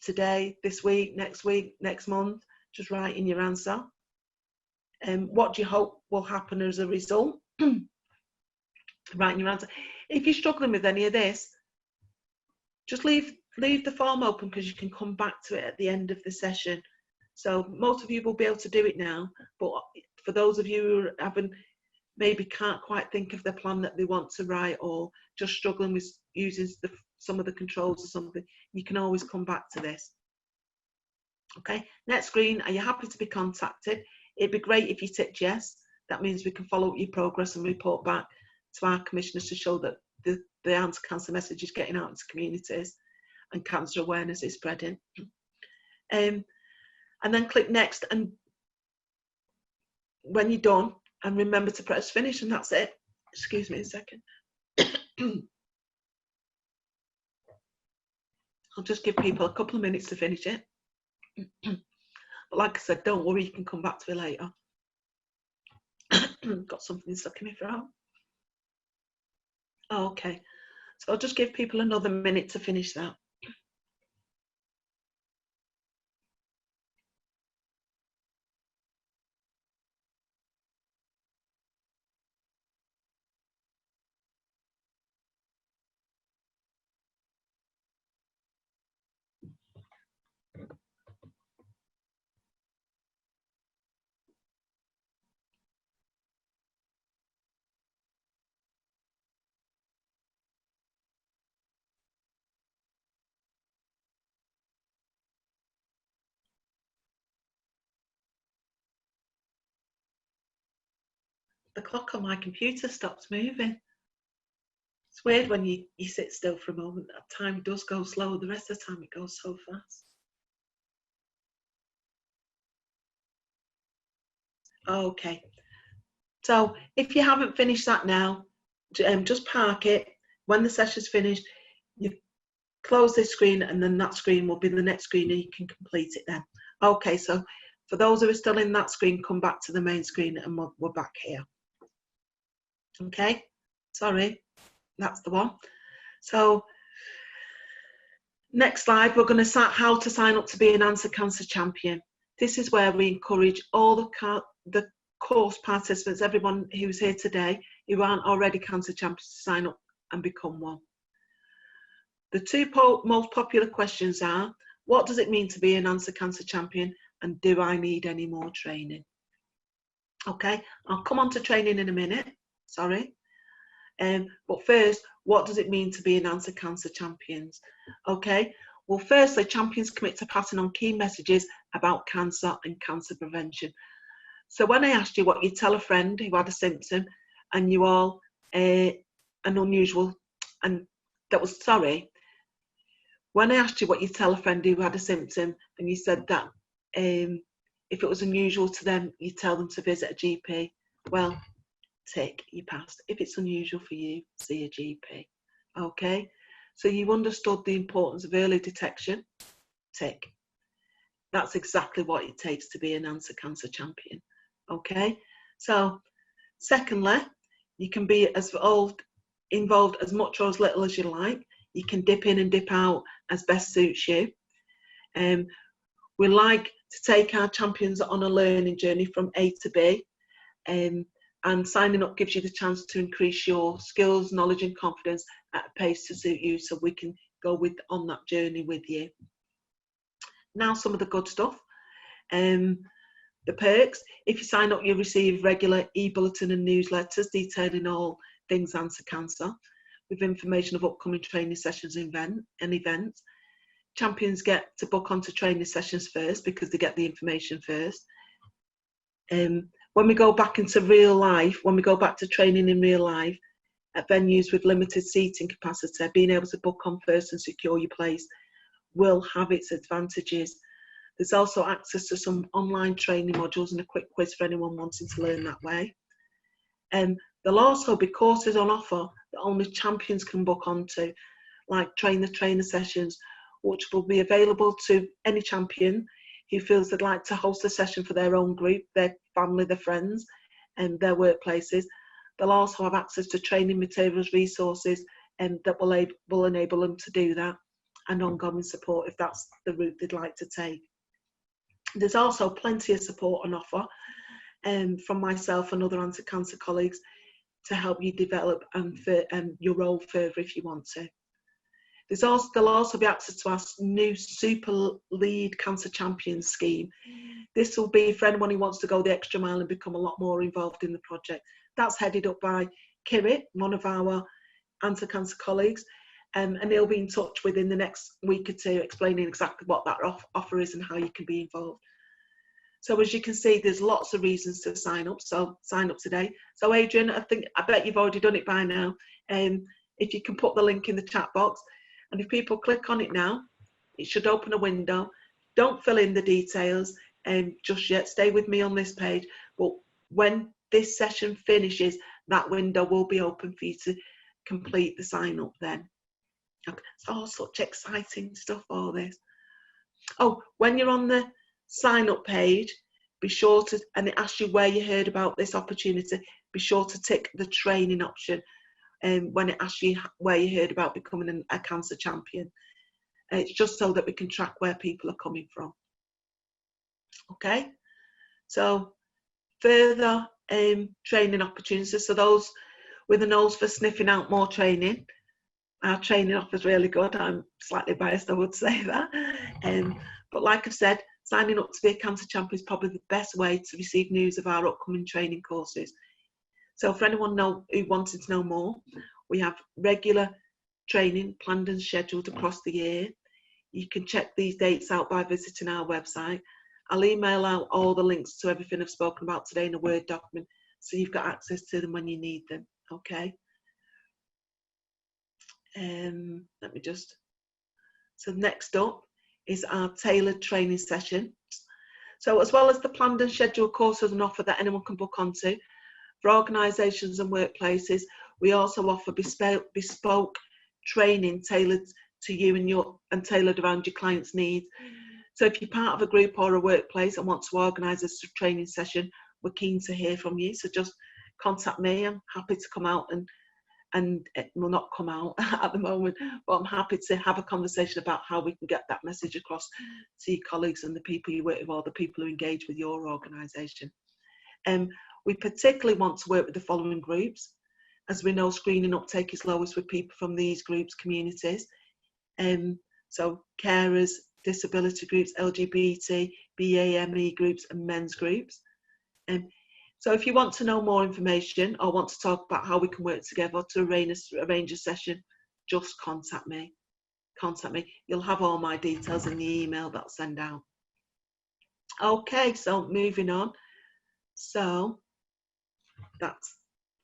Today, this week, next month, just write in your answer. What do you hope will happen as a result? Write in your answer. If you're struggling with any of this, just leave the form open, because you can come back to it at the end of the session. So most of you will be able to do it now, but for those of you who maybe can't quite think of the plan that they want to write, or just struggling with using some of the controls or something, you can always come back to this. Okay, next screen, are you happy to be contacted? It'd be great if you ticked yes. That means we can follow up your progress and report back to our commissioners to show that the anti-cancer message is getting out into communities and cancer awareness is spreading. And then click next, and when you're done, and remember to press finish, and that's it. Excuse me a second. I'll just give people a couple of minutes to finish it. But like I said, don't worry, you can come back to it later. Got something stuck in my throat. Okay, so I'll just give people another minute to finish that. The clock on my computer stops moving. It's weird when you sit still for a moment. That time does go slow. The rest of the time it goes so fast. Okay. So if you haven't finished that now, just park it. When the session's finished, you close this screen, and then that screen will be the next screen, and you can complete it then. Okay, so for those who are still in that screen, come back to the main screen, and we're back here. Okay, sorry, that's the one. So next slide, we're going to start how to sign up to be an anti-cancer champion. This is where we encourage all the course participants, everyone who's here today, who aren't already cancer champions, to sign up and become one. The two most popular questions are, what does it mean to be an anti-cancer champion, and do I need any more training? Okay, I'll come on to training in a minute, sorry. But first, what does it mean to be an anti-cancer champions? Okay, well, firstly, champions commit to passing on key messages about cancer and cancer prevention. So when I asked you what you tell a friend who had a symptom, and you all an unusual, and that was sorry. When I asked you what you tell a friend who had a symptom, and you said that if it was unusual to them, you tell them to visit a GP. Well, tick, you passed. If it's unusual for you, see a GP. Okay, so you understood the importance of early detection. Tick. That's exactly what it takes to be an anti-cancer champion. Okay, so secondly, you can be involved as much or as little as you like. You can dip in and dip out as best suits you. We like to take our champions on a learning journey from A to B, and signing up gives you the chance to increase your skills, knowledge and confidence at a pace to suit you, so we can go on that journey with you. Now some of the good stuff. The perks: if you sign up, you receive regular e-bulletin and newsletters detailing all things Answer Cancer, with information of upcoming training sessions and events. Champions get to book onto training sessions first because they get the information first. When we go back into real life, when we go back to training in real life at venues with limited seating capacity, being able to book on first and secure your place will have its advantages. There's also access to some online training modules and a quick quiz for anyone wanting to learn that way. There'll also be courses on offer that only champions can book onto, like trainer sessions, which will be available to any champion who feels they'd like to host a session for their own group, their family, their friends, and their workplaces. They'll also have access to training materials, resources, and that will enable them to do that, and ongoing support if that's the route they'd like to take. There's also plenty of support on offer from myself and other Answer Cancer colleagues to help you develop your role further if you want to. There'll also be access to our new Super Lead Cancer Champions scheme. This will be for anyone who wants to go the extra mile and become a lot more involved in the project. That's headed up by Kirit, one of our Answer Cancer colleagues, and he'll be in touch within the next week or two explaining exactly what that offer is and how you can be involved. So as you can see, there's lots of reasons to sign up, so sign up today. So Adrian, I bet you've already done it by now. If you can put the link in the chat box, and if people click on it now, it should open a window. Don't fill in the details just yet, stay with me on this page, but when this session finishes, that window will be open for you to complete the sign up then. Okay. It's all such exciting stuff, all this. Oh, when you're on the sign up page, be sure to, and it asks you where you heard about this opportunity, be sure to tick the training option when it asks you where you heard about becoming a cancer champion. It's just so that we can track where people are coming from. Okay, so further training opportunities. So those with a nose for sniffing out more training, our training offer is really good. I'm slightly biased, I would say that. But like I've said, signing up to be a cancer champion is probably the best way to receive news of our upcoming training courses. So for anyone who wanted to know more, we have regular training planned and scheduled across the year. You can check these dates out by visiting our website. I'll email out all the links to everything I've spoken about today in a Word document, so you've got access to them when you need them, okay? Let me just, so next up is our tailored training session. So as well as the planned and scheduled courses and offer that anyone can book onto, for organisations and workplaces, we also offer bespoke training tailored to you and tailored around your client's needs. So if you're part of a group or a workplace and want to organise a training session, we're keen to hear from you. So just contact me. I'm happy to come out and it will not come out at the moment, but I'm happy to have a conversation about how we can get that message across to your colleagues and the people you work with or the people who engage with your organisation. We particularly want to work with the following groups, as we know screening uptake is lowest with people from these groups, communities. So carers, disability groups, LGBT, BAME groups and men's groups. So if you want to know more information or want to talk about how we can work together to arrange a session, just contact me. You'll have all my details in the email that I'll send out. Okay, so moving on. So that's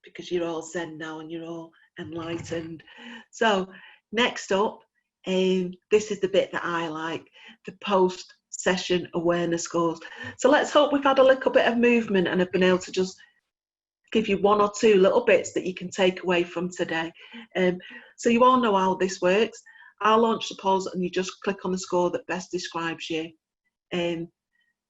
because you're all zen now and you're all enlightened. So next up, this is the bit that I like, the post-session awareness scores. So let's hope we've had a little bit of movement and have been able to just give you one or two little bits that you can take away from today. So you all know how this works. I'll launch the polls and you just click on the score that best describes you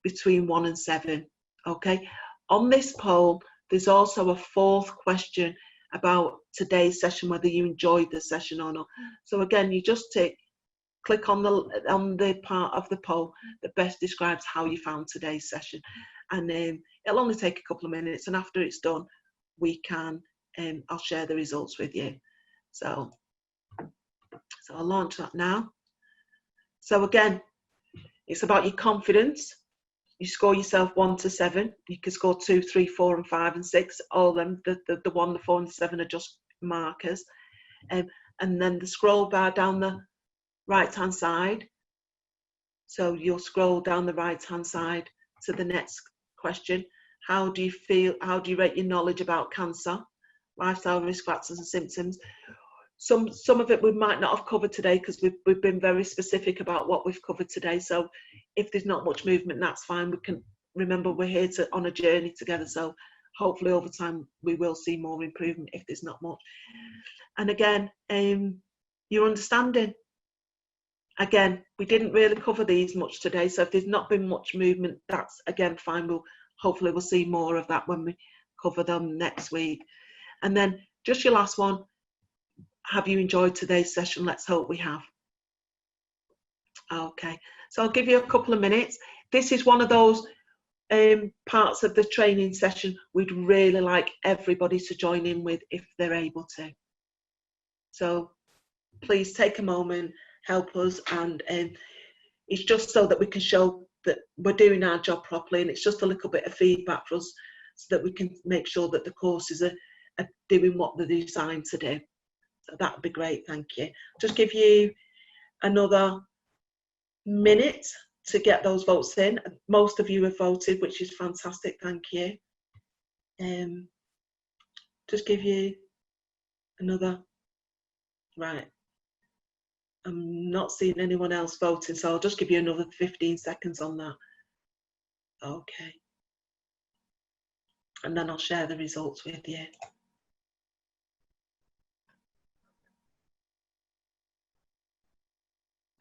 between 1 and 7. Okay. On this poll, there's also a fourth question about today's session, whether you enjoyed the session or not. So again, you just click on the part of the poll that best describes how you found today's session, and it'll only take a couple of minutes, and after it's done, we can I'll share the results with you. So I'll launch that now. So again, it's about your confidence, you score yourself 1 to 7. You can score 2, 3, 4, and 5 and 6. All them, the 1, the 4, and the 7 are just markers. And then the scroll bar down the right-hand side. So you'll scroll down the right-hand side to the next question. How do you feel? How do you rate your knowledge about cancer, lifestyle risk factors and symptoms? Some of it we might not have covered today because we've been very specific about what we've covered today. So if there's not much movement, that's fine. We can remember we're here on a journey together. So hopefully over time we will see more improvement if there's not much. And again, your understanding. Again, we didn't really cover these much today. So if there's not been much movement, that's again fine. Hopefully we'll see more of that when we cover them next week. And then just your last one. Have you enjoyed today's session? Let's hope we have. Okay, so I'll give you a couple of minutes. This is one of those parts of the training session we'd really like everybody to join in with if they're able to. So please take a moment, help us, and it's just so that we can show that we're doing our job properly, and it's just a little bit of feedback for us so that we can make sure that the courses are doing what they're designed to do. So that would be great, thank you. Just give you another minute to get those votes in. Most of you have voted, which is fantastic, thank you. Just give you another, right. I'm not seeing anyone else voting, so I'll just give you another 15 seconds on that. Okay. And then I'll share the results with you.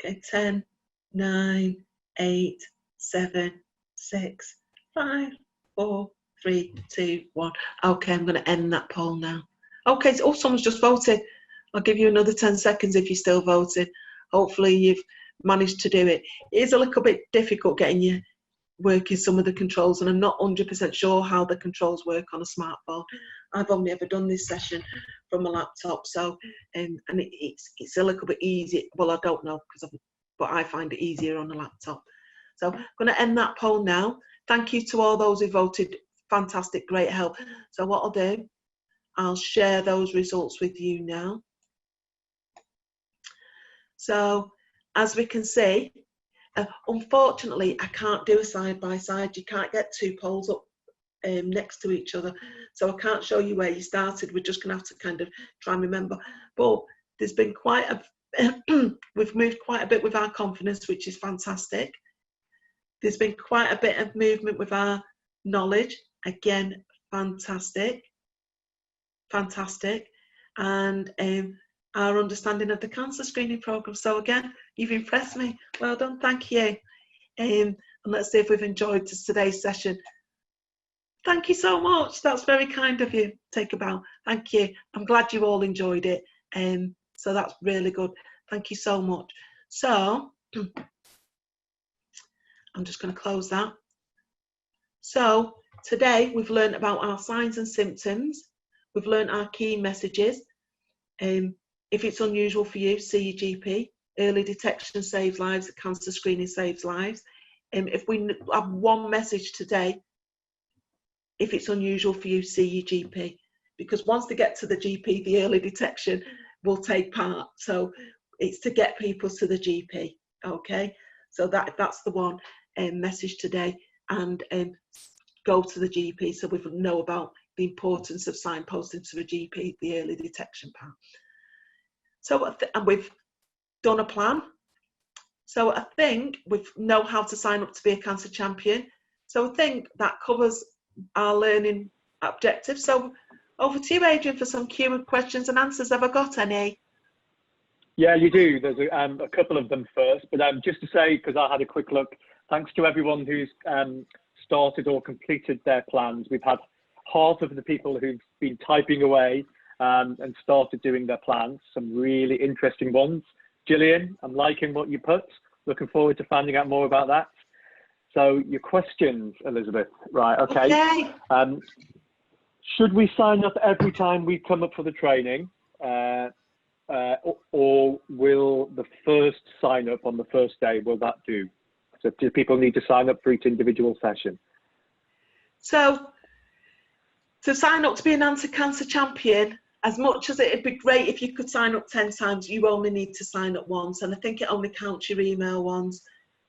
Okay, 10, 9, 8, 7, 6, 5, 4, 3, 2, 1. Okay, I'm going to end that poll now. Okay, so someone's just voted. I'll give you another 10 seconds if you're still voting. Hopefully you've managed to do it. It is a little bit difficult getting you working some of the controls, and I'm not 100% sure how the controls work on a smartphone. I've only ever done this session from a laptop, so and it's a little bit easy. Well, I don't know but I find it easier on a laptop. So I'm going to end that poll now. Thank you to all those who voted. Fantastic, great help. So what I'll do, I'll share those results with you now. So as we can see, unfortunately, I can't do a side-by-side. You can't get two polls up next to each other. So I can't show you where you started. We're just going to have to kind of try and remember. But there's been quite a, we've moved quite a bit with our confidence, which is fantastic. There's been quite a bit of movement with our knowledge. Again, fantastic. Fantastic. And our understanding of the cancer screening program. So again, you've impressed me. Well done, thank you. And let's see if we've enjoyed today's session. Thank you so much. That's very kind of you. Take a bow. Thank you. I'm glad you all enjoyed it. So that's really good. Thank you so much. So I'm just going to close that. So today we've learned about our signs and symptoms. We've learned our key messages. If it's unusual for you, see your GP. Early detection saves lives, cancer screening saves lives. If we have one message today, if it's unusual for you, see your GP. Because once they get to the GP, the early detection will take part. So it's to get people to the GP, okay? So that's the one message today. And go to the GP so we know about the importance of signposting to the GP, the early detection part. So and we've done a plan. So I think we know how to sign up to be a cancer champion. So I think that covers our learning objectives. So over to you, Adrian, for some Q&A questions and answers. Have I got any? Yeah, you do. There's a couple of them first, but just to say, because I had a quick look, thanks to everyone who's started or completed their plans. We've had half of the people who've been typing away and started doing their plans, some really interesting ones. Gillian, I'm liking what you put. Looking forward to finding out more about that. So your questions, Elizabeth, right, okay. Should we sign up every time we come up for the training or will the first sign up on the first day, will that do? So do people need to sign up for each individual session? So to sign up to be an anti-cancer champion, as much as it'd be great if you could sign up 10 times, you only need to sign up once, and I think it only counts your email once.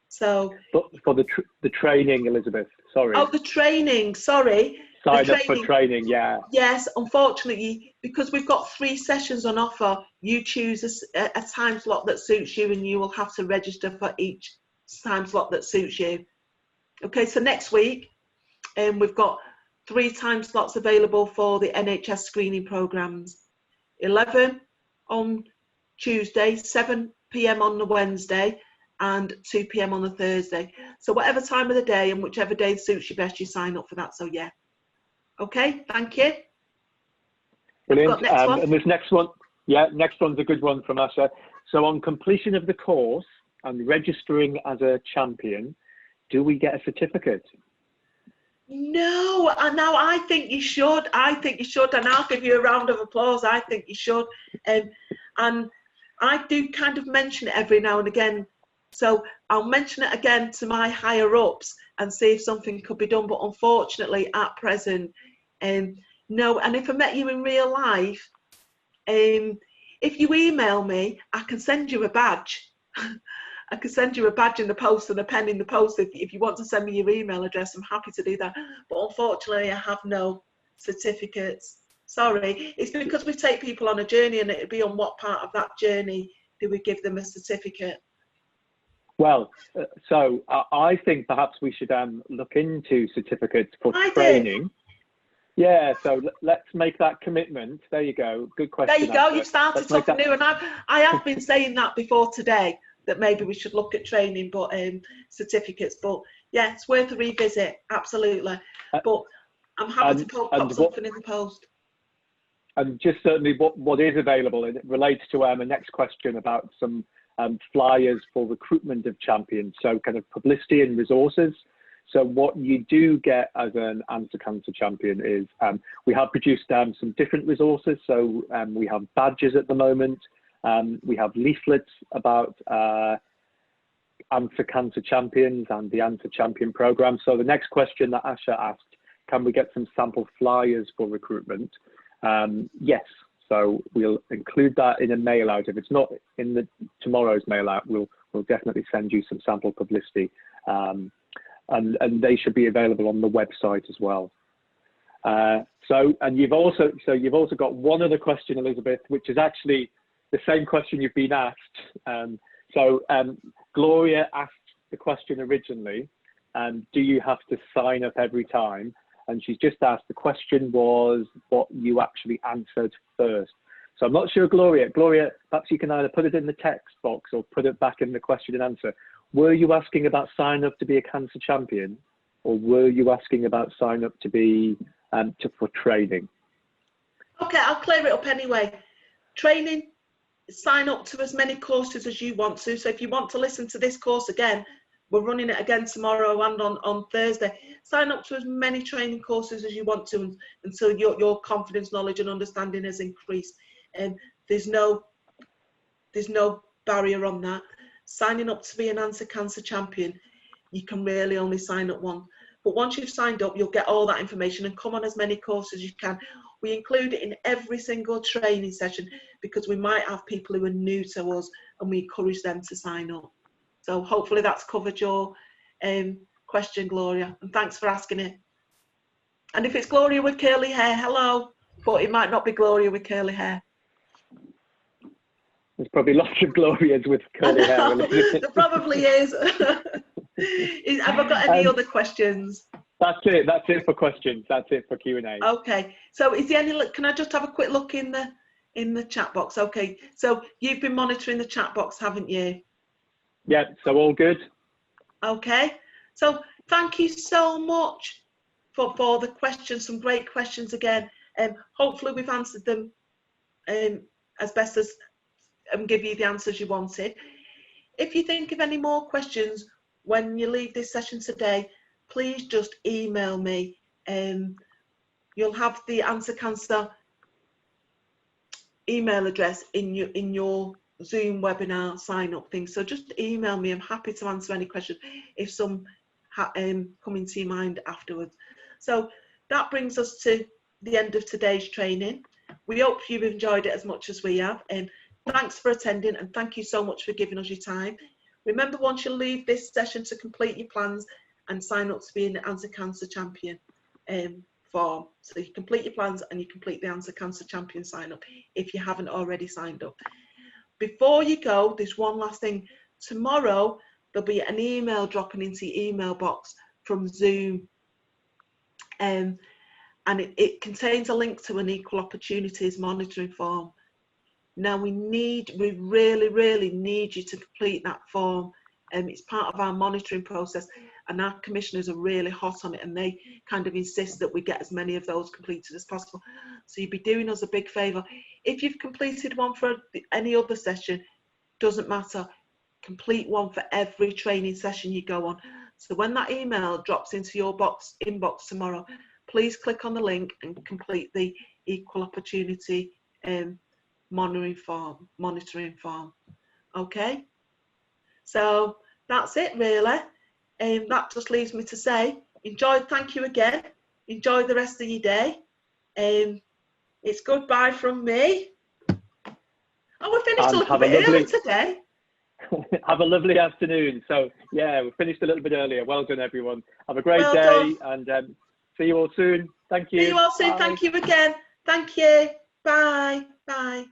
So but for the training, Elizabeth, sorry. Oh, the training, sorry. Sign up for training, yeah. Yes, unfortunately, because we've got 3 sessions on offer, you choose a time slot that suits you, and you will have to register for each time slot that suits you. Okay, so next week, we've got 3 time slots available for the NHS screening programs. 11 on Tuesday, 7 p.m. on the Wednesday, and 2 p.m. on the Thursday. So whatever time of the day and whichever day suits you best, you sign up for that. So yeah. Okay, thank you. Brilliant. Next one. And this next one, yeah, next one's a good one from Asha. So on completion of the course and registering as a champion, do we get a certificate? No, and now I think you should. I think you should, and I'll give you a round of applause. I think you should. And I do kind of mention it every now and again. So I'll mention it again to my higher ups and see if something could be done. But unfortunately, at present, no. And if I met you in real life, if you email me, I can send you a badge. I can send you a badge in the post and a pen in the post. If you want to send me your email address, I'm happy to do that. But unfortunately, I have no certificates. Sorry. It's because we take people on a journey, and it'd be on what part of that journey do we give them a certificate. Well, so I think perhaps we should look into certificates for training. Yeah, so let's make that commitment. There you go. Good question. There you go. You've started something new, and I have been saying that before today, that maybe we should look at training, but certificates. But yeah, it's worth a revisit. Absolutely. But I'm happy to pop something in the post. And just certainly what is available, and it relates to a next question about some flyers for recruitment of champions. So kind of publicity and resources. So what you do get as an anti-cancer champion is we have produced some different resources. So we have badges at the moment. We have leaflets about anti-cancer champions and the anti-champion program. So the next question that Asha asked, can we get some sample flyers for recruitment? Yes. So we'll include that in a mail out. If it's not in tomorrow's mail out, we'll definitely send you some sample publicity. And they should be available on the website as well. And you've also got one other question, Elizabeth, which is actually the same question you've been asked. Gloria asked the question originally, do you have to sign up every time? And she's just asked, the question was what you actually answered first. So I'm not sure, Gloria, perhaps you can either put it in the text box or put it back in the question and answer. Were you asking about sign up to be a cancer champion, or were you asking about sign up to be for training? Okay, I'll clear it up anyway. Training, sign up to as many courses as you want to. So if you want to listen to this course again, we're running it again tomorrow and on Thursday. Sign up to as many training courses as you want to until your confidence, knowledge and understanding has increased. And there's no barrier on that. Signing up to be an anti-cancer champion, you can really only sign up once. But once you've signed up, you'll get all that information and come on as many courses as you can. We include it in every single training session because we might have people who are new to us, and we encourage them to sign up. So hopefully that's covered your question, Gloria, and thanks for asking it. And if it's Gloria with curly hair, hello, but it might not be Gloria with curly hair. There's probably lots of Glorias with curly hair. There probably is. Have I got any other questions? That's it. That's it for questions. That's it for Q&A. Okay. So is there any? Can I just have a quick look in the chat box? Okay. So you've been monitoring the chat box, haven't you? Yeah. So all good. Okay. So thank you so much for the questions. Some great questions again. Hopefully we've answered them as best as and give you the answers you wanted. If you think of any more questions when you leave this session today, please just email me. You'll have the Answer Cancer email address in your Zoom webinar sign up thing. So just email me. I'm happy to answer any questions if some come into your mind afterwards. So that brings us to the end of today's training. We hope you've enjoyed it as much as we have. Thanks for attending, and thank you so much for giving us your time. Remember, once you leave this session, to complete your plans and sign up to be an Answer Cancer Champion form. So you complete your plans and you complete the Answer Cancer Champion sign up if you haven't already signed up. Before you go, there's one last thing. Tomorrow there'll be an email dropping into your email box from Zoom, and it contains a link to an equal opportunities monitoring form. Now we really need you to complete that form. It's part of our monitoring process, and our commissioners are really hot on it, and they kind of insist that we get as many of those completed as possible. So you'd be doing us a big favour. If you've completed one for any other session, doesn't matter. Complete one for every training session you go on. So when that email drops into your inbox tomorrow, please click on the link and complete the equal opportunity monitoring form. Okay, so that's it really. That just leaves me to say, thank you again. Enjoy the rest of your day. It's goodbye from me. Oh, we finished a little bit early today. Have a lovely afternoon. So yeah, we finished a little bit earlier. Well done, everyone. Have a great day, and see you all soon. Thank you. See you all soon. Bye. Thank you again. Thank you. Bye. Bye.